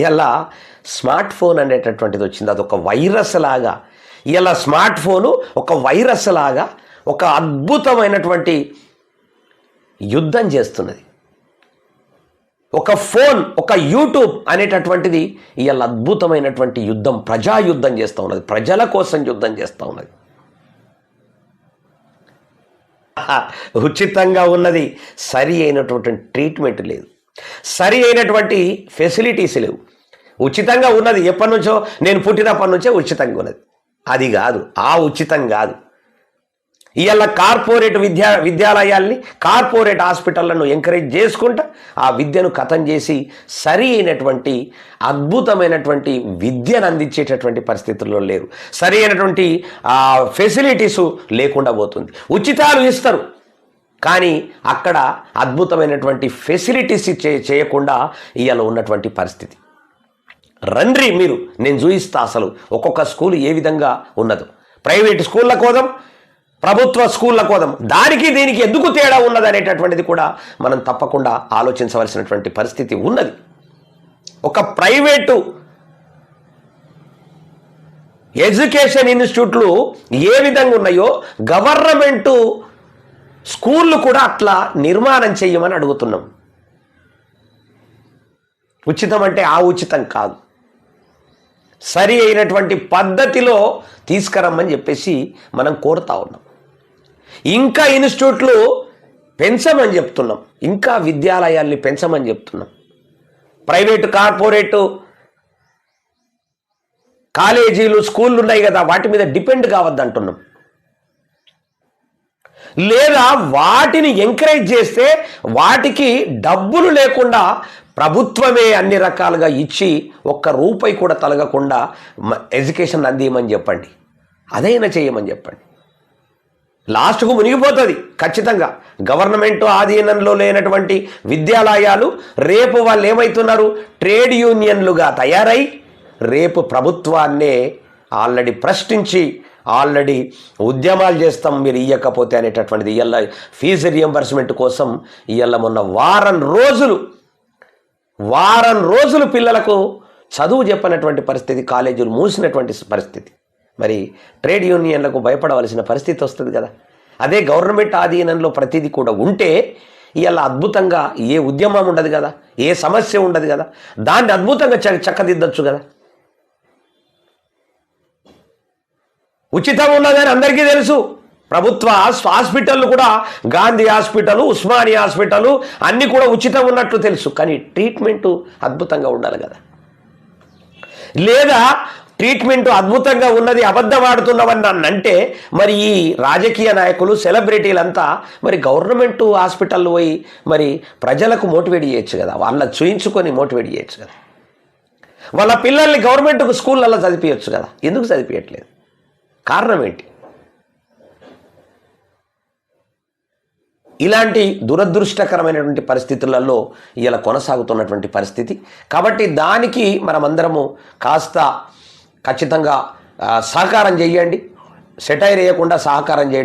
ఇలా smart phone అనేటటువంటిది వచ్చింది. అదొక వైరస్ లాగా, ఇలా స్మార్ట్ ఫోను ఒక వైరస్ లాగా ఒక అద్భుతమైనటువంటి యుద్ధం చేస్తున్నది. ఒక ఫోన్, ఒక యూట్యూబ్ అనేటటువంటిది ఇలా అద్భుతమైనటువంటి యుద్ధం, ప్రజాయుద్ధం చేస్తూ ఉన్నది, ప్రజల కోసం యుద్ధం చేస్తూ ఉన్నది. ఉచితంగా ఉన్నది, సరి అయినటువంటి ట్రీట్మెంట్ లేదు, సరి అయినటువంటి ఫెసిలిటీస్ లేవు. ఉచితంగా ఉన్నది ఎప్పటి నుంచో, నేను పుట్టినప్పటి నుంచే ఉచితంగా ఉన్నది. అది కాదు, ఆ ఉచితం కాదు. ఇవాళ కార్పొరేట్ విద్యాలయాల్ని, కార్పొరేట్ హాస్పిటళ్లను ఎంకరేజ్ చేసుకుంటా ఆ విద్యను ఖతం చేసి సరి అయినటువంటి అద్భుతమైనటువంటి విద్యను అందించేటటువంటి పరిస్థితుల్లో లేరు. సరి అయినటువంటి ఫెసిలిటీసు లేకుండా పోతుంది. ఉచితాలు ఇస్తారు కానీ అక్కడ అద్భుతమైనటువంటి ఫెసిలిటీస్ చేయకుండా ఇవాళ ఉన్నటువంటి పరిస్థితి. రండి మీరు, నేను చూపిస్తా అసలు ఒక్కొక్క స్కూల్ ఏ విధంగా ఉన్నదో. ప్రైవేట్ స్కూళ్ళ కోదం, ప్రభుత్వ స్కూళ్ళ కోదం, దానికి దీనికి ఎందుకు తేడా ఉన్నది అనేటటువంటిది కూడా మనం తప్పకుండా ఆలోచించవలసినటువంటి పరిస్థితి ఉన్నది. ఒక ప్రైవేటు ఎడ్యుకేషన్ ఇన్స్టిట్యూట్లు ఏ విధంగా ఉన్నాయో గవర్నమెంటు స్కూళ్ళు కూడా అట్లా నిర్మాణం చేయమని అడుగుతున్నాం. ఉచితం అంటే ఆ ఉచితం కాదు, సరి అయినటువంటి పద్ధతిలో తీసుకురమ్మని చెప్పేసి మనం కోరుతా ఉన్నాం. ఇంకా ఇన్స్టిట్యూట్లు పెంచమని చెప్తున్నాం, ఇంకా విద్యాలయాల్ని పెంచమని చెప్తున్నాం. ప్రైవేటు కార్పొరేటు కాలేజీలు స్కూళ్ళు ఉన్నాయి కదా, వాటి మీద డిపెండ్ కావద్దంటున్నాం. లేదా వాటిని ఎంకరేజ్ చేస్తే వాటికి డబ్బులు లేకుండా ప్రభుత్వమే అన్ని రకాలుగా ఇచ్చి ఒక్క రూపాయి కూడా తలగకుండా ఎడ్యుకేషన్ అందియమని చెప్పండి, అదైనా చేయమని చెప్పండి. లాస్ట్కు మునిగిపోతుంది ఖచ్చితంగా. గవర్నమెంట్ ఆధీనంలో లేనటువంటి విద్యాలయాలు రేపు వాళ్ళు ఏమవుతున్నారు, ట్రేడ్ యూనియన్లుగా తయారై రేపు ప్రభుత్వాన్నే ఆల్రెడీ ప్రశ్నించి ఆల్రెడీ ఉద్యమాలు చేస్తాం మీరు ఇవ్వకపోతే అనేటటువంటిది. ఇవాళ ఫీజు రియంబర్స్మెంట్ కోసం ఇవాళ మొన్న వారం రోజులు పిల్లలకు చదువు చెప్పనటువంటి పరిస్థితి, కాలేజీలు మూసినటువంటి పరిస్థితి. మరి ట్రేడ్ యూనియన్లకు భయపడవలసిన పరిస్థితి వస్తుంది కదా. అదే గవర్నమెంట్ ఆధీనంలో ప్రతిదీ కూడా ఉంటే ఇవాళ అద్భుతంగా ఏ ఉద్యమం ఉండదు కదా, ఏ సమస్య ఉండదు కదా, దాన్ని అద్భుతంగా చక్కదిద్దొచ్చు కదా. ఉచితం ఉన్నదని అందరికీ తెలుసు. ప్రభుత్వ హాస్పిటళ్ళు కూడా, గాంధీ హాస్పిటల్, ఉస్మానియా హాస్పిటల్ అన్నీ కూడా ఉచితం ఉన్నట్లు తెలుసు. కానీ ట్రీట్మెంటు అద్భుతంగా ఉండాలి కదా. లేదా ట్రీట్మెంట్ అద్భుతంగా ఉన్నది అబద్ధం ఆడుతున్నామని నన్ను అంటే మరి ఈ రాజకీయ నాయకులు, సెలబ్రిటీలంతా మరి గవర్నమెంట్ హాస్పిటల్లో పోయి మరి ప్రజలకు మోటివేట్ చేయొచ్చు కదా, వాళ్ళ చూయించుకొని మోటివేట్ చేయొచ్చు కదా. వాళ్ళ పిల్లల్ని గవర్నమెంట్ స్కూళ్ళల్లో చదివించచ్చు కదా, ఎందుకు చదివించట్లేదు? కారణం ఏంటి? ఇలాంటి దురదృష్టకరమైనటువంటి పరిస్థితులలో ఇలా కొనసాగుతున్నటువంటి పరిస్థితి. కాబట్టి దానికి మనమందరము కాస్త ఖచ్చితంగా సహకారం చేయండి, సెటైర్ వేయకుండా సహకారం చేయండి.